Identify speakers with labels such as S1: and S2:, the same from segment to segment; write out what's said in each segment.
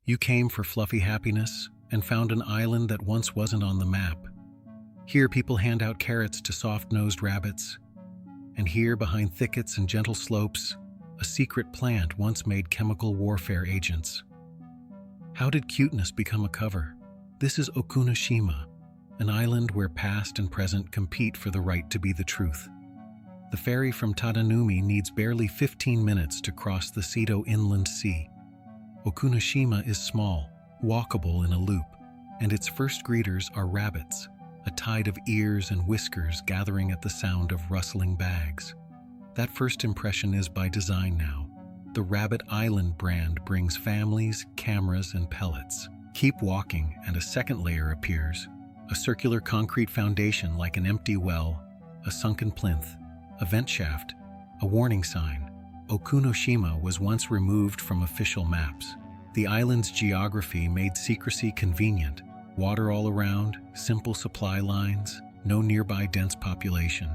S1: You came for fluffy happiness and found an island that once wasn't on the map. Here people hand out carrots to soft-nosed rabbits, and here behind thickets and gentle slopes, a secret plant once made chemical warfare agents. How did cuteness become a cover? This is Okunoshima, an island where past and present compete for the right to be the truth. The ferry from Tadanumi needs barely 15 minutes to cross the Seto Inland Sea. Okunoshima is small, walkable in a loop, and its first greeters are rabbits, a tide of ears and whiskers gathering at the sound of rustling bags. That first impression is by design now. The Rabbit Island brand brings families, cameras, and pellets. Keep walking, and a second layer appears. A circular concrete foundation like an empty well, a sunken plinth, a vent shaft, a warning sign. Okunoshima was once removed from official maps. The island's geography made secrecy convenient. Water all around, simple supply lines, no nearby dense population.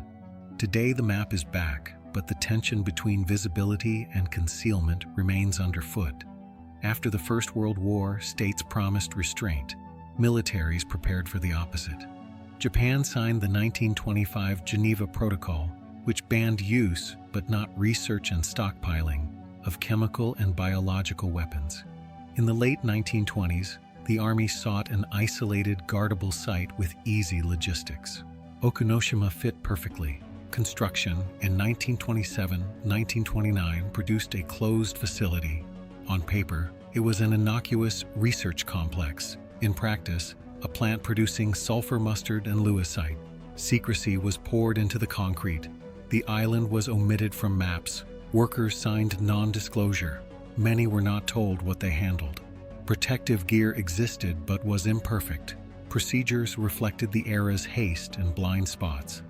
S1: Today the map is back, but the tension between visibility and concealment remains underfoot. After the First World War, states promised restraint. Militaries prepared for the opposite. Japan signed the 1925 Geneva Protocol, which banned use, but not research and stockpiling, of chemical and biological weapons. In the late 1920s, the Army sought an isolated, guardable site with easy logistics. Okunoshima fit perfectly. Construction in 1927-1929 produced a closed facility. On paper, it was an innocuous research complex. In practice, a plant producing sulfur mustard and lewisite. Secrecy was poured into the concrete. The island was omitted from maps. Workers signed non-disclosure. Many were not told what they handled. Protective gear existed but was imperfect. Procedures reflected the era's haste and blind spots.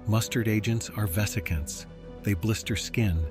S1: Mustard agents are vesicants. They blister skin,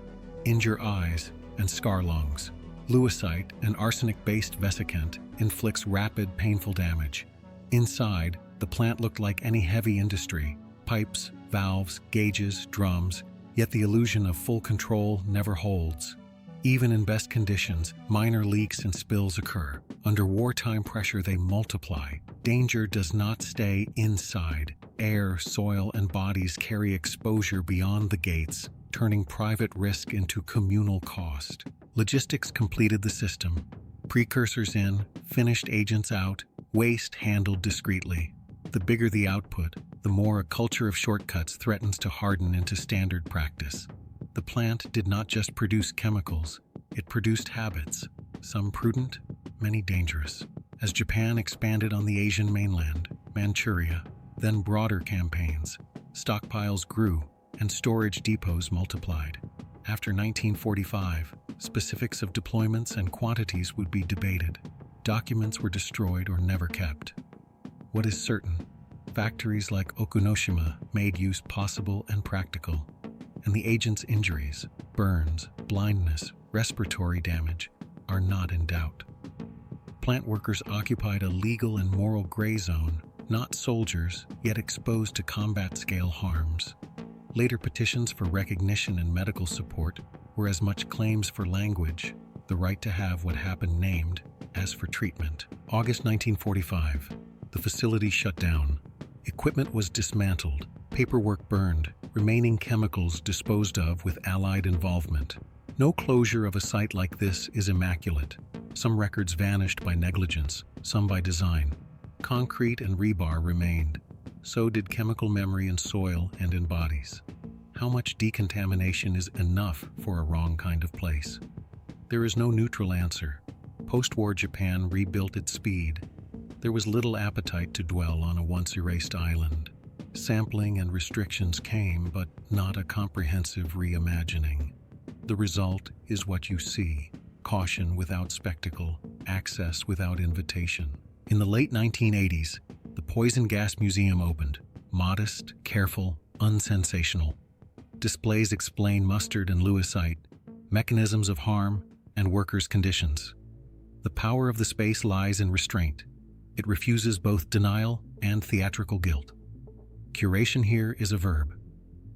S1: injure eyes, and scar lungs. Lewisite, an arsenic-based vesicant, inflicts rapid, painful damage. Inside, the plant looked like any heavy industry: pipes, valves, gauges, drums, yet the illusion of full control never holds. Even in best conditions, minor leaks and spills occur. Under wartime pressure, they multiply. Danger does not stay inside. Air, soil, and bodies carry exposure beyond the gates, turning private risk into communal cost. Logistics completed the system. Precursors in, finished agents out, waste handled discreetly. The bigger the output, the more a culture of shortcuts threatens to harden into standard practice. The plant did not just produce chemicals, it produced habits, some prudent, many dangerous. As Japan expanded on the Asian mainland, Manchuria, then broader campaigns, stockpiles grew and storage depots multiplied. After 1945, specifics of deployments and quantities would be debated. Documents were destroyed or never kept. What is certain, factories like Okunoshima made use possible and practical, and the agent's injuries, burns, blindness, respiratory damage, are not in doubt. Plant workers occupied a legal and moral gray zone, not soldiers, yet exposed to combat-scale harms. Later petitions for recognition and medical support were as much claims for language, the right to have what happened named, as for treatment. August 1945, the facility shut down. Equipment was dismantled, paperwork burned, remaining chemicals disposed of with Allied involvement. No closure of a site like this is immaculate. Some records vanished by negligence, some by design. Concrete and rebar remained. So did chemical memory in soil and in bodies. How much decontamination is enough for a wrong kind of place? There is no neutral answer. Post-war Japan rebuilt its speed. There was little appetite to dwell on a once-erased island. Sampling and restrictions came, but not a comprehensive reimagining. The result is what you see: caution without spectacle, access without invitation. In the late 1980s, the Poison Gas Museum opened. Modest, careful, unsensational. Displays explain mustard and lewisite, mechanisms of harm, and workers' conditions. The power of the space lies in restraint. It refuses both denial and theatrical guilt. Curation here is a verb.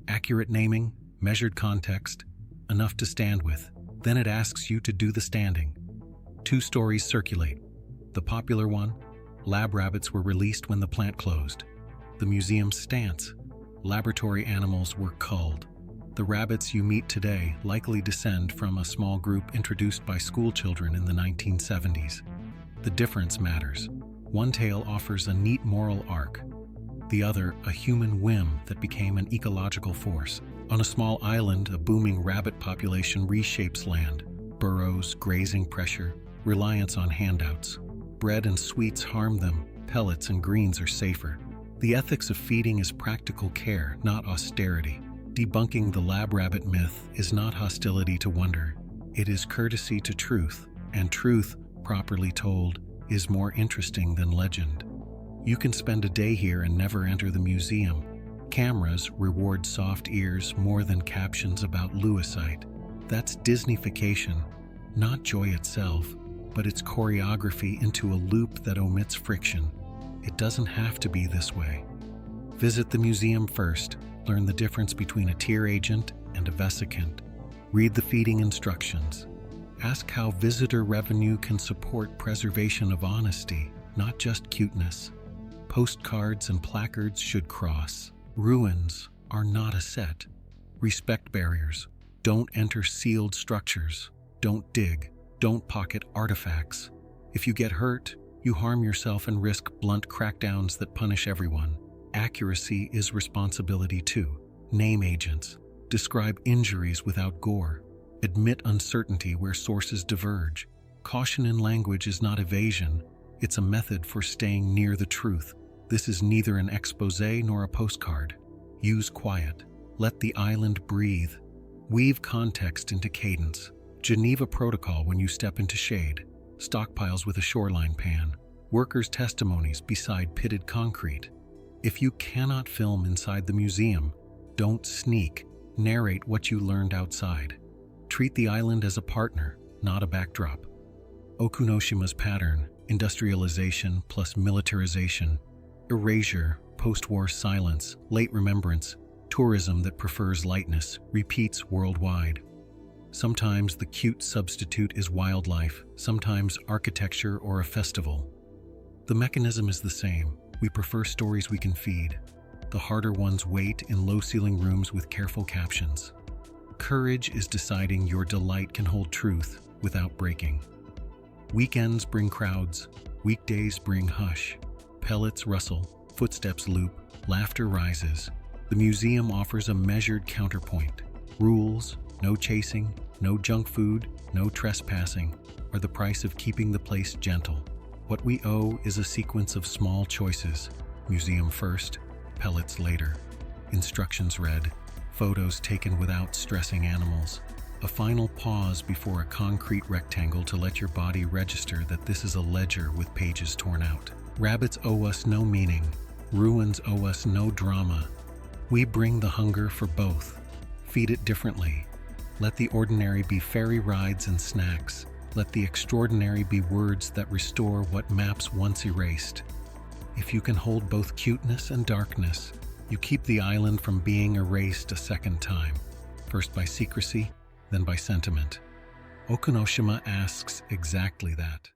S1: Accurate naming, measured context, enough to stand with. Then it asks you to do the standing. Two stories circulate. The popular one, lab rabbits were released when the plant closed. The museum's stance, laboratory animals were culled. The rabbits you meet today likely descend from a small group introduced by schoolchildren in the 1970s. The difference matters. One tale offers a neat moral arc, the other a human whim that became an ecological force. On a small island, a booming rabbit population reshapes land. Burrows, grazing pressure, reliance on handouts. Bread and sweets harm them, pellets and greens are safer. The ethics of feeding is practical care, not austerity. Debunking the lab rabbit myth is not hostility to wonder. It is courtesy to truth, and truth, properly told, is more interesting than legend. You can spend a day here and never enter the museum. Cameras reward soft ears more than captions about lewisite. That's Disneyfication, not joy itself, but its choreography into a loop that omits friction. It doesn't have to be this way. Visit the museum first, learn the difference between a tear agent and a vesicant. Read the feeding instructions. Ask how visitor revenue can support preservation of honesty, not just cuteness. Postcards and placards should cross. Ruins are not a set. Respect barriers. Don't enter sealed structures. Don't dig. Don't pocket artifacts. If you get hurt, you harm yourself and risk blunt crackdowns that punish everyone. Accuracy is responsibility too. Name agents. Describe injuries without gore. Admit uncertainty where sources diverge. Caution in language is not evasion. It's a method for staying near the truth. This is neither an exposé nor a postcard. Use quiet. Let the island breathe. Weave context into cadence. Geneva Protocol when you step into shade. Stockpiles with a shoreline pan. Workers' testimonies beside pitted concrete. If you cannot film inside the museum, don't sneak. Narrate what you learned outside. Treat the island as a partner, not a backdrop. Okunoshima's pattern, industrialization plus militarization, erasure, post-war silence, late remembrance, tourism that prefers lightness, repeats worldwide. Sometimes the cute substitute is wildlife, sometimes architecture or a festival. The mechanism is the same. We prefer stories we can feed. The harder ones wait in low-ceiling rooms with careful captions. Courage is deciding your delight can hold truth without breaking. Weekends bring crowds, weekdays bring hush. Pellets rustle, footsteps loop, laughter rises. The museum offers a measured counterpoint. Rules, no chasing, no junk food, no trespassing, are the price of keeping the place gentle. What we owe is a sequence of small choices. Museum first, pellets later. Instructions read, photos taken without stressing animals. A final pause before a concrete rectangle to let your body register that this is a ledger with pages torn out. Rabbits owe us no meaning. Ruins owe us no drama. We bring the hunger for both. Feed it differently. Let the ordinary be ferry rides and snacks. Let the extraordinary be words that restore what maps once erased. If you can hold both cuteness and darkness, you keep the island from being erased a second time, first by secrecy, then by sentiment. Okunoshima asks exactly that.